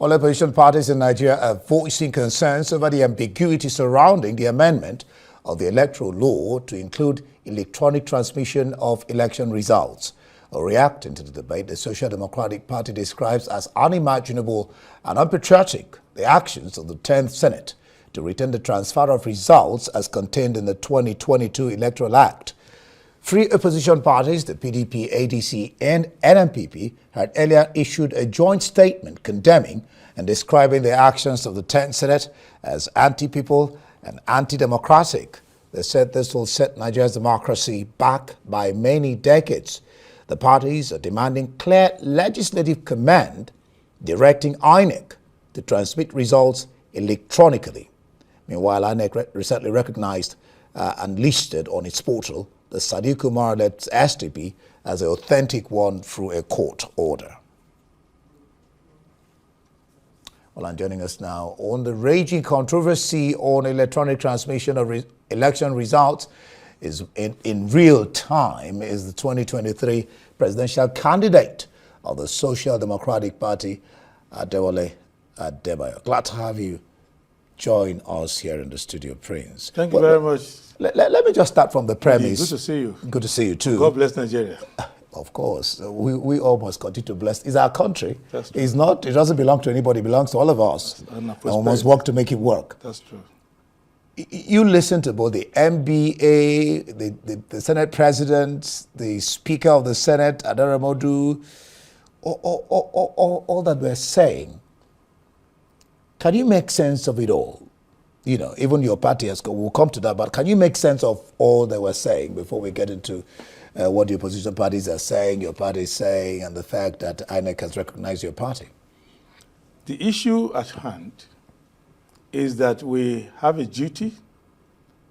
All opposition parties in Nigeria are voicing concerns over the ambiguity surrounding the amendment of the electoral law to include electronic transmission of election results. Reacting to the debate, the Social Democratic Party describes as unimaginable and unpatriotic the actions of the 10th Senate to retain the transfer of results as contained in the 2022 Electoral Act. Three opposition parties, the PDP, ADC, and NMPP, had earlier issued a joint statement condemning and describing the actions of the 10th Senate as anti-people and anti-democratic. They said this will set Nigeria's democracy back by many decades. The parties are demanding clear legislative command directing INEC to transmit results electronically. Meanwhile, INEC recently recognized and listed on its portal the Sadiq Umar-led SDP as an authentic one through a court order. Well, and joining us now on the raging controversy on electronic transmission of election results is in real time is the 2023 presidential candidate of the Social Democratic Party, Adebayo. Glad to have you join us here in the studio, Prince. Thank you very much. Let me just start from the premise. Good to see you. Good to see you too. God bless Nigeria. Of course, we all must continue to bless. It's our country. That's true. It's not. It doesn't belong to anybody. It belongs to all of us. And we must work to make it work. That's true. You listen to both the MBA, the Senate President, the Speaker of the Senate, Adebayo, all that we're saying. Can you make sense of it all? You know, even your party has we'll come to that, but can you make sense of all they were saying before we get into what the opposition parties are saying, your party is saying, and the fact that INEC has recognized your party? The issue at hand is that we have a duty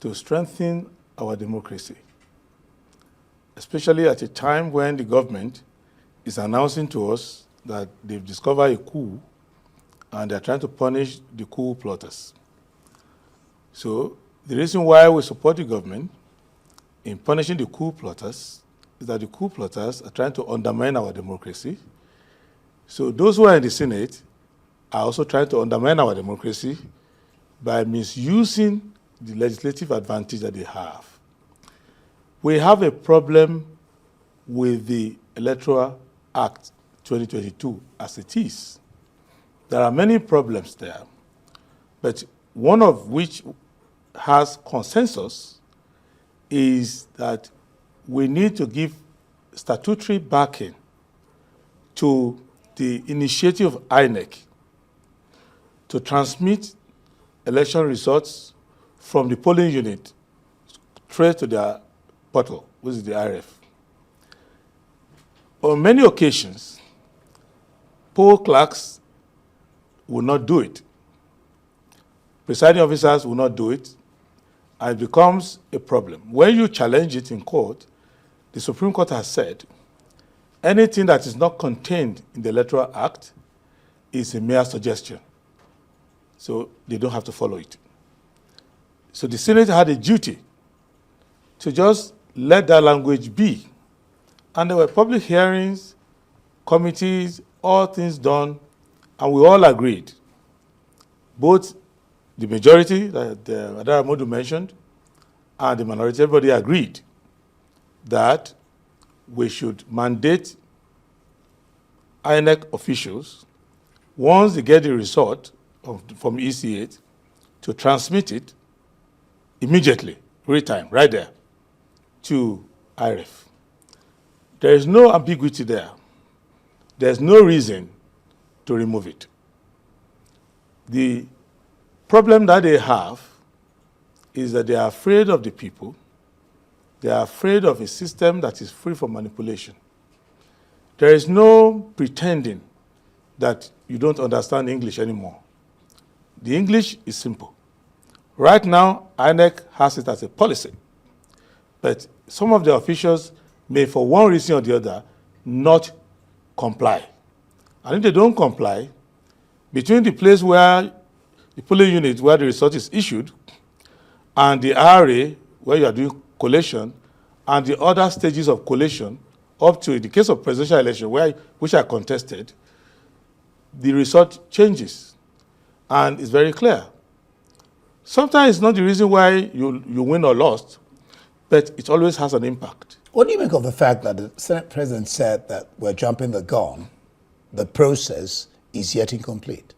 to strengthen our democracy, especially at a time when the government is announcing to us that they've discovered a coup and they're trying to punish the coup plotters. So the reason why we support the government in punishing the coup plotters is that the coup plotters are trying to undermine our democracy. So those who are in the Senate are also trying to undermine our democracy by misusing the legislative advantage that they have. We have a problem with the Electoral Act 2022 as it is. There are many problems there, but one of which has consensus is that we need to give statutory backing to the initiative of INEC to transmit election results from the polling unit straight to their portal, which is the IRF. On many occasions, poll clerks will not do it. Presiding officers will not do it, and it becomes a problem. When you challenge it in court, the Supreme Court has said anything that is not contained in the Electoral Act is a mere suggestion. So they don't have to follow it. So the Senate had a duty to just let that language be. And there were public hearings, committees, all things done, and we all agreed. Both the majority that Adebayo mentioned and the minority, everybody agreed that we should mandate INEC officials, once they get the result from EC8, to transmit it immediately, real time, right there, to IRF. There is no ambiguity there. There's no reason to remove it. The problem that they have is that they are afraid of the people. They are afraid of a system that is free from manipulation. There is no pretending that you don't understand English anymore. The English is simple. Right now, INEC has it as a policy, but some of the officials may, for one reason or the other, not comply. And if they don't comply, between the place where the polling unit where the result is issued and the RA where you are doing collation and the other stages of collation up to, in the case of presidential election, which are contested, the result changes. And it's very clear. Sometimes it's not the reason why you win or lost, but it always has an impact. What do you make of the fact that the Senate President said that we're jumping the gun, the process is yet incomplete?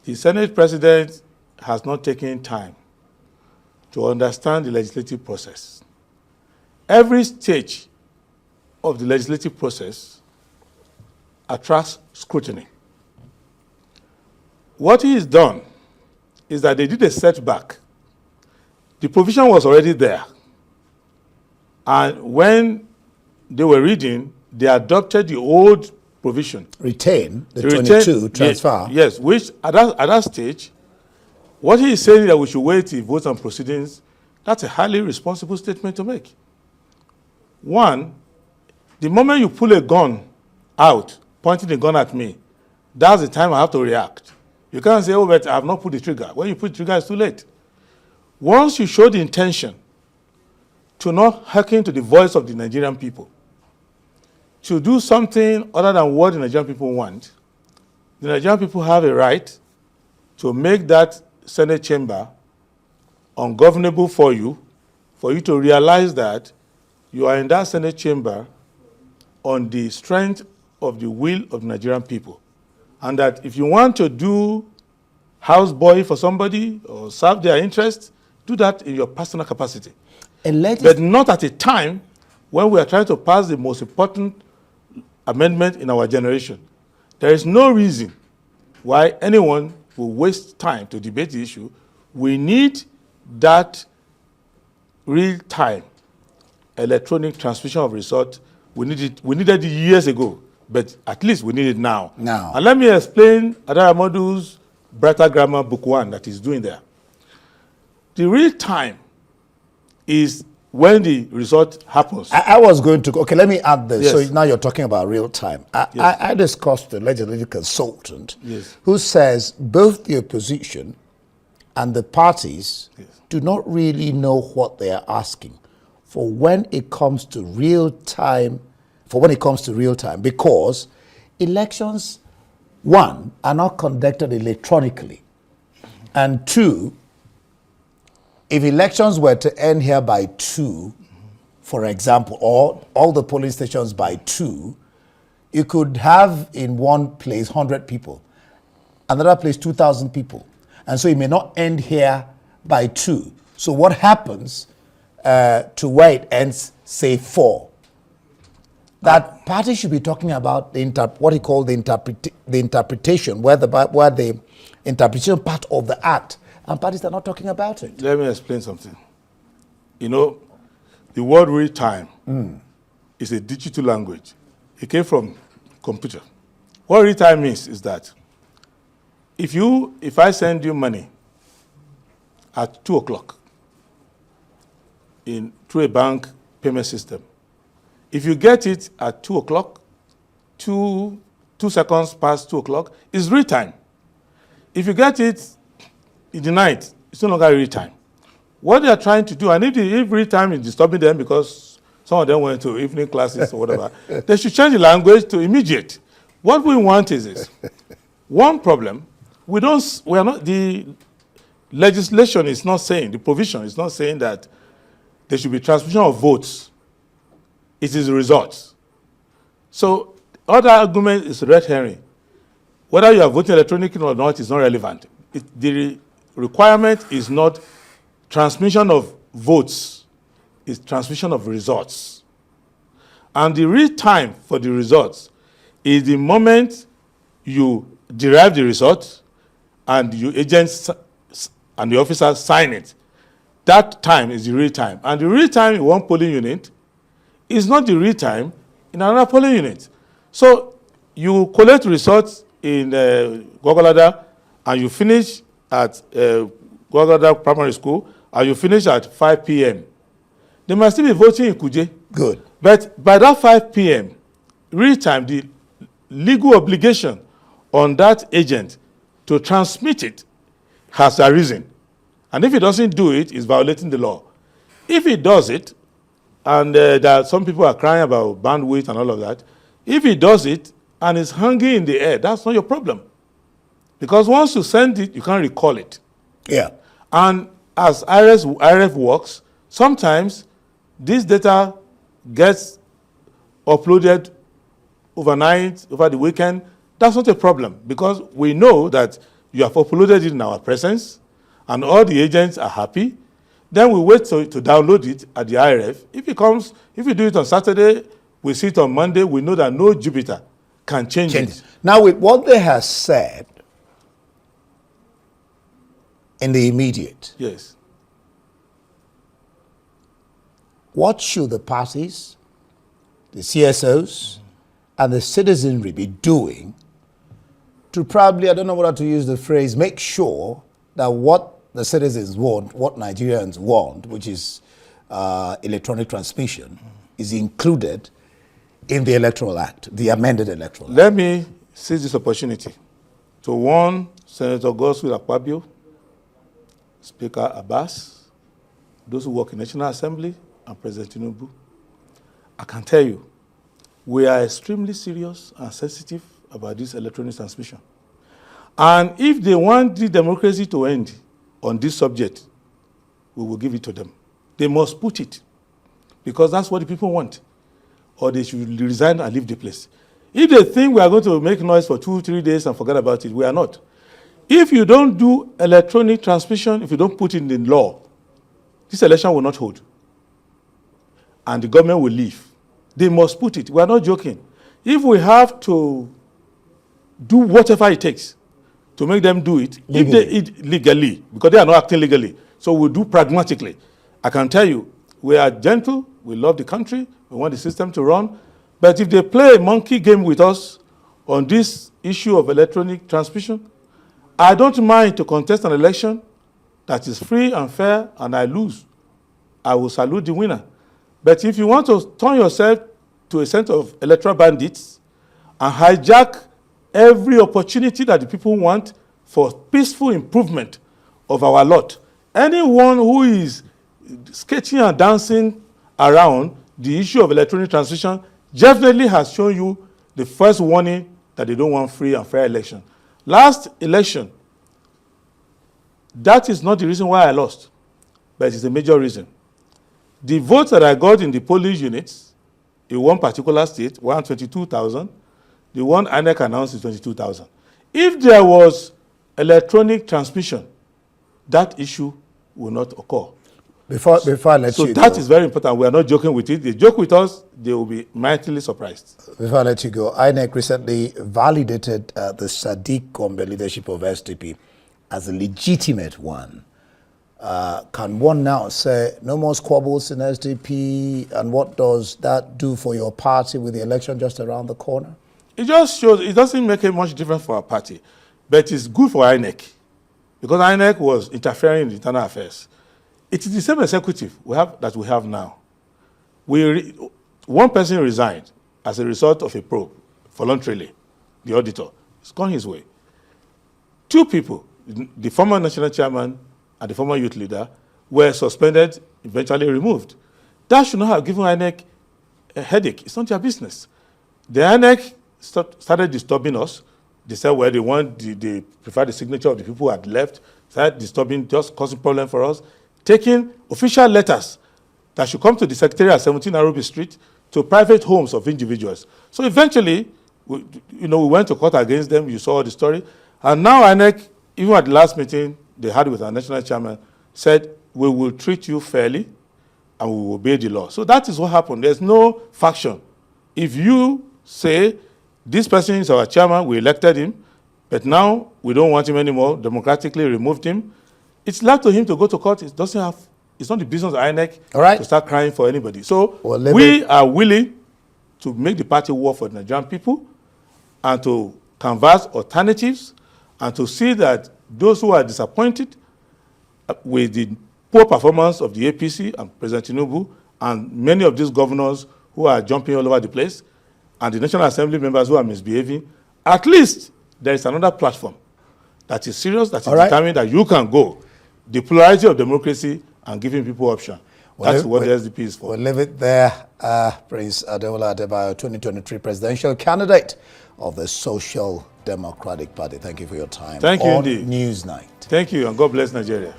The Senate President has not taken time to understand the legislative process. Every stage of the legislative process attracts scrutiny. What he has done is that they did a setback. The provision was already there. And when they were reading, they adopted the old provision. Retain the 22 transfer. Yes, which at that stage, what he is saying that we should wait till votes and proceedings, that's a highly responsible statement to make. One, the moment you pull a gun out, pointing the gun at me, that's the time I have to react. You can't say, oh, but I have not put the trigger. When you put the trigger, it's too late. Once you show the intention to not hearken to the voice of the Nigerian people, to do something other than what the Nigerian people want, the Nigerian people have a right to make that Senate chamber ungovernable for you to realize that you are in that Senate chamber on the strength of the will of the Nigerian people. And that if you want to do houseboy for somebody or serve their interests, do that in your personal capacity. But not at a time when we are trying to pass the most important amendment in our generation. There is no reason why anyone will waste time to debate the issue. We need that real-time electronic transmission of result. We needed it years ago, but at least we need it now. And let me explain Adebayo's Brighter Grammar Book 1 that he's doing there. The real time is when the result happens. I was going to, okay, let me add this. Yes. So now you're talking about real time. I discussed with a legislative consultant who says both the opposition and the parties do not really know what they are asking for when it comes to real time, because elections, one, are not conducted electronically, and two, if elections were to end here by 2, for example, or all the polling stations by 2, you could have in one place 100 people, another place 2,000 people. And so it may not end here by 2. So what happens to where it ends, say 4? That party should be talking about what he called the interpretation, where the interpretation part of the act. And parties are not talking about it. Let me explain something. You know, the word real time is a digital language. It came from computer. What real time means is that if I send you money at 2 o'clock through a bank payment system, if you get it at 2 o'clock, 2 seconds past 2 o'clock, it's real time. If you get it in the night, it's no longer real time. What they are trying to do, and if real time is disturbing them because some of them went to evening classes or whatever, they should change the language to immediate. What we want is this. One problem, the legislation is not saying, the provision is not saying that there should be transmission of votes. It is the results. So other argument is red herring. Whether you are voting electronically or not is not relevant. The requirement is not transmission of votes, it's transmission of results. And the real time for the results is the moment you derive the result and your agents and the officers sign it. That time is the real time. And the real time in one polling unit is not the real time in another polling unit. So you collect results in Gwagwalada and you finish at Gwagwalada Primary School and you finish at 5 p.m. They must still be voting in Kuje. Good. But by that 5 p.m., real time, the legal obligation on that agent to transmit it has arisen. And if he doesn't do it, he's violating the law. If he does it, and that some people are crying about bandwidth and all of that, if he does it and it's hanging in the air, that's not your problem. Because once you send it, you can't recall it. Yeah. And as IRF works, sometimes this data gets uploaded overnight, over the weekend. That's not a problem because we know that you have uploaded it in our presence and all the agents are happy. Then we wait to download it at the IRF. If you do it on Saturday, we see it on Monday, we know that no Jupiter can change it. Now, with what they have said in the immediate, Yes. what should the parties, the CSOs, and the citizenry be doing to probably, I don't know whether to use the phrase, make sure that what the citizens want, what Nigerians want, which is electronic transmission, is included in the Electoral Act, the amended Electoral Act? Let me seize this opportunity to warn Senator Godswill Akpabio, Speaker Abbas, those who work in National Assembly, and President Tinubu. I can tell you, we are extremely serious and sensitive about this electronic transmission. And if they want the democracy to end on this subject, we will give it to them. They must put it, because that's what the people want. Or they should resign and leave the place. If they think we are going to make noise for 2-3 days and forget about it, we are not. If you don't do electronic transmission, if you don't put it in the law, this election will not hold. And the government will leave. They must put it. We are not joking. If we have to do whatever it takes to make them do it, legally, because they are not acting legally, so we'll do pragmatically. I can tell you, we are gentle, we love the country, we want the system to run, but if they play a monkey game with us on this issue of electronic transmission, I don't mind to contest an election that is free and fair and I lose. I will salute the winner. But if you want to turn yourself to a center of electoral bandits and hijack every opportunity that the people want for peaceful improvement of our lot, anyone who is sketching and dancing around the issue of electronic transmission definitely has shown you the first warning that they don't want free and fair election. Last election, that is not the reason why I lost, but it's a major reason. The votes that I got in the polling units in one particular state, 122,000, the one INEC announced is 22,000. If there was electronic transmission, that issue will not occur. Before I let you go. So that is very important. We are not joking with it. They joke with us, they will be mightily surprised. Before I let you go, INEC recently validated the Sadiq Gombe leadership of SDP as a legitimate one. Can one now say no more squabbles in SDP, and what does that do for your party with the election just around the corner? It just shows, it doesn't make much difference for our party, but it's good for INEC, because INEC was interfering in the internal affairs. It is the same executive we have now. One person resigned as a result of a probe, voluntarily, the auditor. It's gone his way. Two people, the former national chairman and the former youth leader, were suspended, eventually removed. That should not have given INEC a headache. It's not their business. The INEC started disturbing us. They said, well, they prefer the signature of the people who had left, started disturbing, just causing problem for us, taking official letters that should come to the secretary at 17 Nairobi Street to private homes of individuals. So eventually, we went to court against them. You saw the story. And now INEC, even at the last meeting they had with our national chairman, said, we will treat you fairly and we will obey the law. So that is what happened. There's no faction. If you say, this person is our chairman, we elected him, but now we don't want him anymore, democratically removed him, it's left to him to go to court. It's not the business of INEC to start crying for anybody. So we are willing to make the party work for the Nigerian people and to canvass alternatives and to see that those who are disappointed with the poor performance of the APC and President Tinubu and many of these governors who are jumping all over the place and the National Assembly members who are misbehaving, at least there is another platform that is serious, that is determined that you can go. The plurality of democracy and giving people option. That's what the SDP is for. We'll leave it there. Prince Adebayo, 2023 presidential candidate of the Social Democratic Party. Thank you for your time. Thank you on indeed. Newsnight. Thank you, and God bless Nigeria.